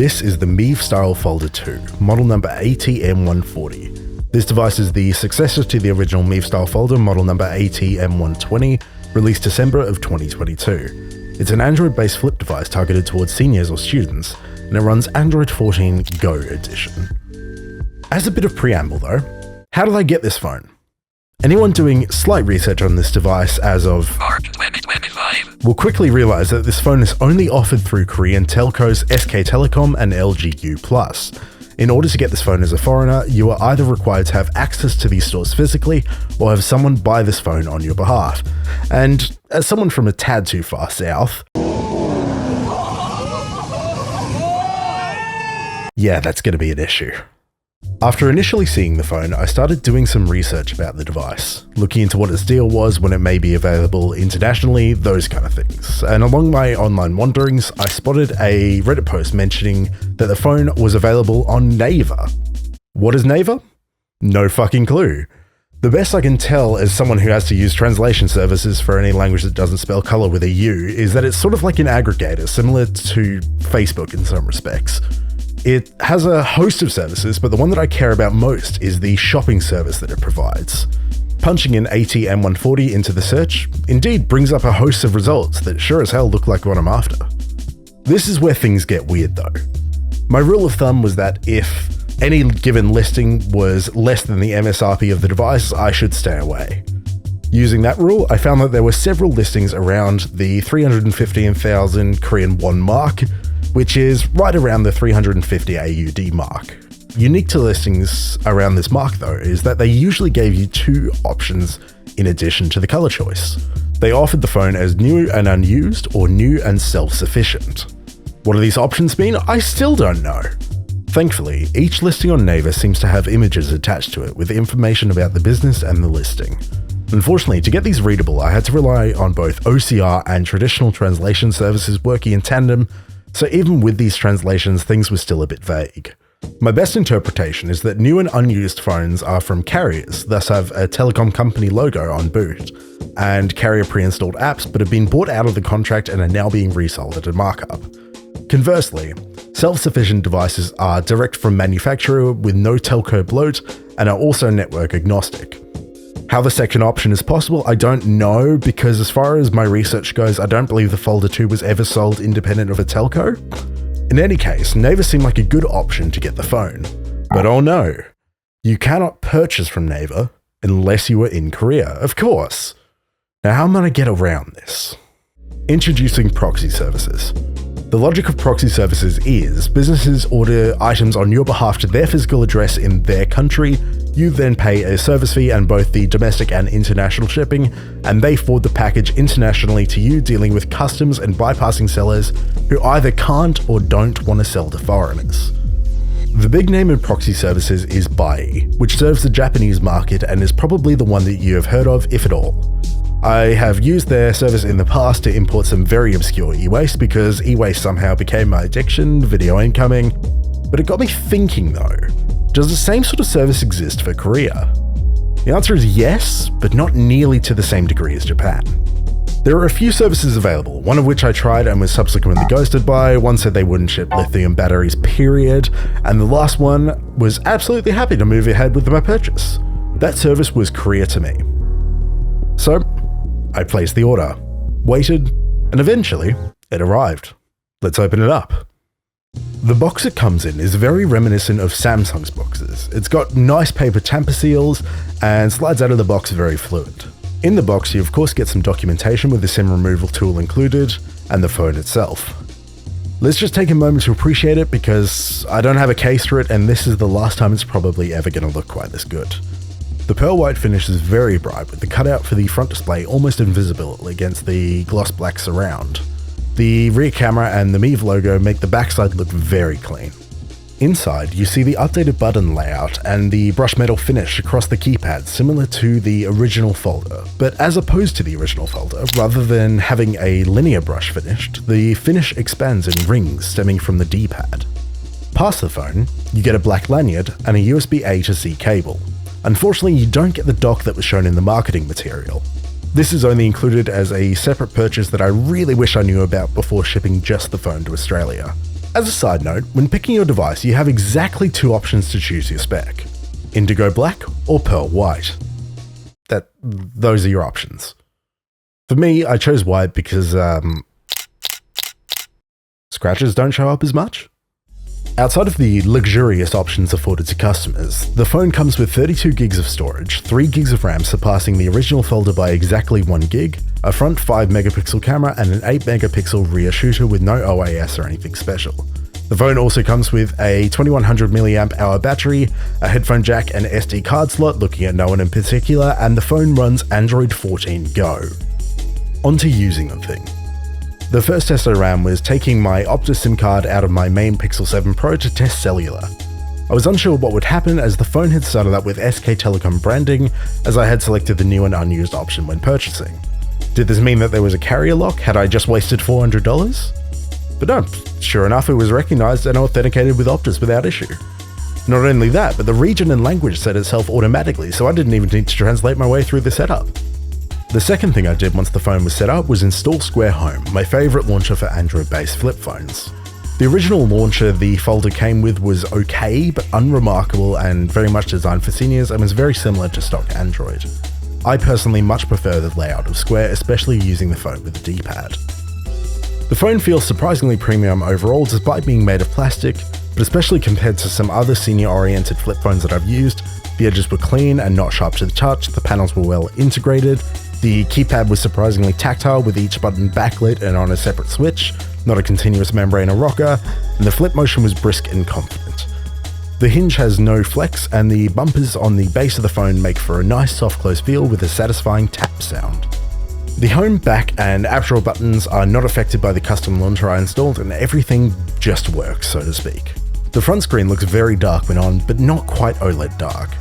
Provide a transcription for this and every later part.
This is the Mive Style Folder 2, model number AT-M140. This device is the successor to the original Mive Style Folder, model number AT-M120, released December of 2022. It's an Android-based flip device targeted towards seniors or students, and it runs Android 14 Go edition. As a bit of preamble though, how did I get this phone? Anyone doing slight research on this device as of March 2025 will quickly realize that this phone is only offered through Korean telcos SK Telecom and LGU+. In order to get this phone as a foreigner, you are either required to have access to these stores physically or have someone buy this phone on your behalf. And as someone from a tad too far south, yeah, that's going to be an issue. After initially seeing the phone, I started doing some research about the device, looking into what its deal was, when it may be available internationally, those kind of things. And along my online wanderings, I spotted a Reddit post mentioning that the phone was available on Naver. What is Naver? No fucking clue. The best I can tell as someone who has to use translation services for any language that doesn't spell color with a U is that it's sort of like an aggregator, similar to Facebook in some respects. It has a host of services, but the one that I care about most is the shopping service that it provides. Punching in AT-M140 into the search indeed brings up a host of results that sure as hell look like what I'm after. This is where things get weird though. My rule of thumb was that if any given listing was less than the MSRP of the device, I should stay away. Using that rule, I found that there were several listings around the 315,000 Korean won mark, which is right around the 350 AUD mark. Unique to listings around this mark though is that they usually gave you two options in addition to the color choice. They offered the phone as new and unused or new and self-sufficient. What do these options mean? I still don't know. Thankfully, each listing on Naver seems to have images attached to it with information about the business and the listing. Unfortunately, to get these readable, I had to rely on both OCR and traditional translation services working in tandem, so even with these translations, things were still a bit vague. My best interpretation is that new and unused phones are from carriers, thus have a telecom company logo on boot, and carrier pre-installed apps but have been bought out of the contract and are now being resold at a markup. Conversely, self-sufficient devices are direct from manufacturer with no telco bloat and are also network agnostic. How the second option is possible, I don't know, because as far as my research goes, I don't believe the Folder 2 was ever sold independent of a telco. In any case, Naver seemed like a good option to get the phone. But oh no, you cannot purchase from Naver unless you are in Korea, of course. Now how am I going to get around this? Introducing Proxy Services. The logic of Proxy Services is businesses order items on your behalf to their physical address in their country. You then pay a service fee and both the domestic and international shipping, and they forward the package internationally to you, dealing with customs and bypassing sellers who either can't or don't want to sell to foreigners. The big name in Proxy Services is Bai, which serves the Japanese market and is probably the one that you have heard of, if at all. I have used their service in the past to import some very obscure e-waste because e-waste somehow became my addiction, video incoming, but it got me thinking though, does the same sort of service exist for Korea? The answer is yes, but not nearly to the same degree as Japan. There are a few services available, one of which I tried and was subsequently ghosted by. One said they wouldn't ship lithium batteries, period, and the last one was absolutely happy to move ahead with my purchase. That service was Korea to me. So, I placed the order, waited, and eventually, it arrived. Let's open it up. The box it comes in is very reminiscent of Samsung's boxes. It's got nice paper tamper seals and slides out of the box very fluid. In the box, you of course get some documentation with the SIM removal tool included and the phone itself. Let's just take a moment to appreciate it because I don't have a case for it and this is the last time it's probably ever going to look quite this good. The pearl white finish is very bright with the cutout for the front display almost invisible against the gloss black surround. The rear camera and the Mive logo make the backside look very clean. Inside, you see the updated button layout and the brushed metal finish across the keypad similar to the original Folder, but as opposed to the original Folder, rather than having a linear brush finished, the finish expands in rings stemming from the D-pad. Past the phone, you get a black lanyard and a USB-A to C cable. Unfortunately, you don't get the dock that was shown in the marketing material. This is only included as a separate purchase that I really wish I knew about before shipping just the phone to Australia. As a side note, when picking your device, you have exactly 2 options to choose your spec: indigo black or pearl white. Those are your options. For me, I chose white because scratches don't show up as much. Outside of the luxurious options afforded to customers, the phone comes with 32 gigs of storage, 3 gigs of RAM surpassing the original folder by exactly 1 gig, a front 5 megapixel camera and an 8 megapixel rear shooter with no OAS or anything special. The phone also comes with a 2100 mAh battery, a headphone jack and SD card slot, looking at no one in particular, and the phone runs Android 14 Go. On to using the thing. The first test I ran was taking my Optus SIM card out of my main Pixel 7 Pro to test cellular. I was unsure what would happen as the phone had started up with SK Telecom branding, as I had selected the new and unused option when purchasing. Did this mean that there was a carrier lock? Had I just wasted $400? But no, sure enough it was recognised and authenticated with Optus without issue. Not only that, but the region and language set itself automatically, so I didn't even need to translate my way through the setup. The second thing I did once the phone was set up was install Square Home, my favourite launcher for Android-based flip phones. The original launcher the folder came with was okay, but unremarkable and very much designed for seniors and was very similar to stock Android. I personally much prefer the layout of Square, especially using the phone with a D-pad. The phone feels surprisingly premium overall despite being made of plastic, but especially compared to some other senior-oriented flip phones that I've used, the edges were clean and not sharp to the touch, the panels were well integrated, the keypad was surprisingly tactile with each button backlit and on a separate switch, not a continuous membrane or rocker, and the flip motion was brisk and confident. The hinge has no flex and the bumpers on the base of the phone make for a nice soft close feel with a satisfying tap sound. The home, back and app drawer buttons are not affected by the custom launcher I installed and everything just works, so to speak. The front screen looks very dark when on, but not quite OLED dark.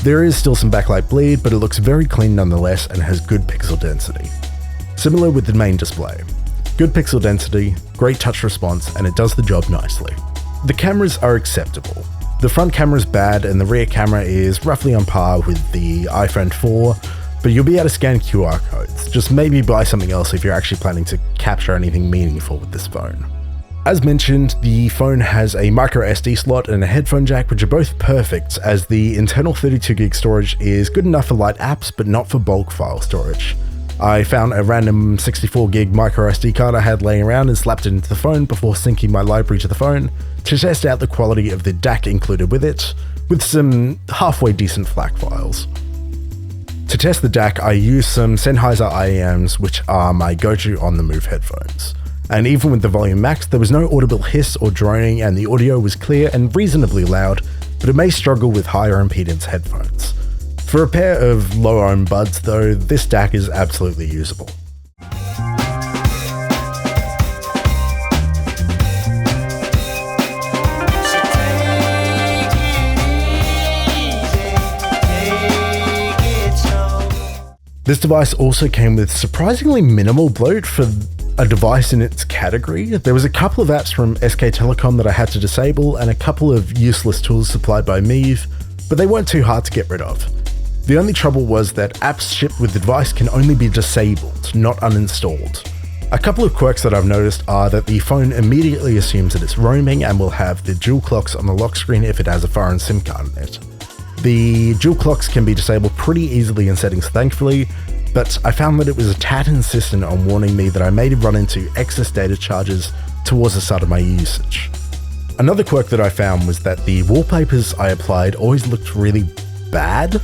There is still some backlight bleed, but it looks very clean nonetheless and has good pixel density. Similar with the main display. Good pixel density, great touch response, and it does the job nicely. The cameras are acceptable. The front camera is bad and the rear camera is roughly on par with the iPhone 4, but you'll be able to scan QR codes. Just maybe buy something else if you're actually planning to capture anything meaningful with this phone. As mentioned, the phone has a micro SD slot and a headphone jack, which are both perfect as the internal 32 gig storage is good enough for light apps but not for bulk file storage. I found a random 64 gig micro SD card I had laying around and slapped it into the phone before syncing my library to the phone to test out the quality of the DAC included with it, with some halfway decent FLAC files. To test the DAC, I used some Sennheiser IEMs, which are my go-to on-the-move headphones. And even with the volume maxed, there was no audible hiss or droning and the audio was clear and reasonably loud, but it may struggle with higher impedance headphones. For a pair of low-ohm buds though, this DAC is absolutely usable. This device also came with surprisingly minimal bloat for a device in its category. There was a couple of apps from SK Telecom that I had to disable and a couple of useless tools supplied by Mive, but they weren't too hard to get rid of. The only trouble was that apps shipped with the device can only be disabled, not uninstalled. A couple of quirks that I've noticed are that the phone immediately assumes that it's roaming and will have the dual clocks on the lock screen if it has a foreign SIM card in it. The dual clocks can be disabled pretty easily in settings thankfully, but I found that it was a tad insistent on warning me that I may run into excess data charges towards the start of my usage. Another quirk that I found was that the wallpapers I applied always looked really bad.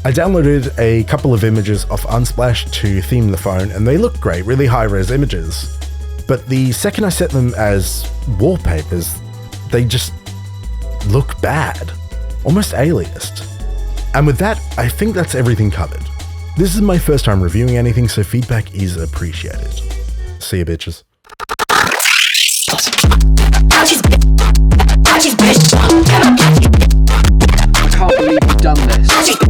I downloaded a couple of images off Unsplash to theme the phone and they look great, really high-res images. But the second I set them as wallpapers, they just look bad, almost aliased. And with that, I think that's everything covered. This is my first time reviewing anything, so feedback is appreciated. See ya, bitches. I can't believe you've done this.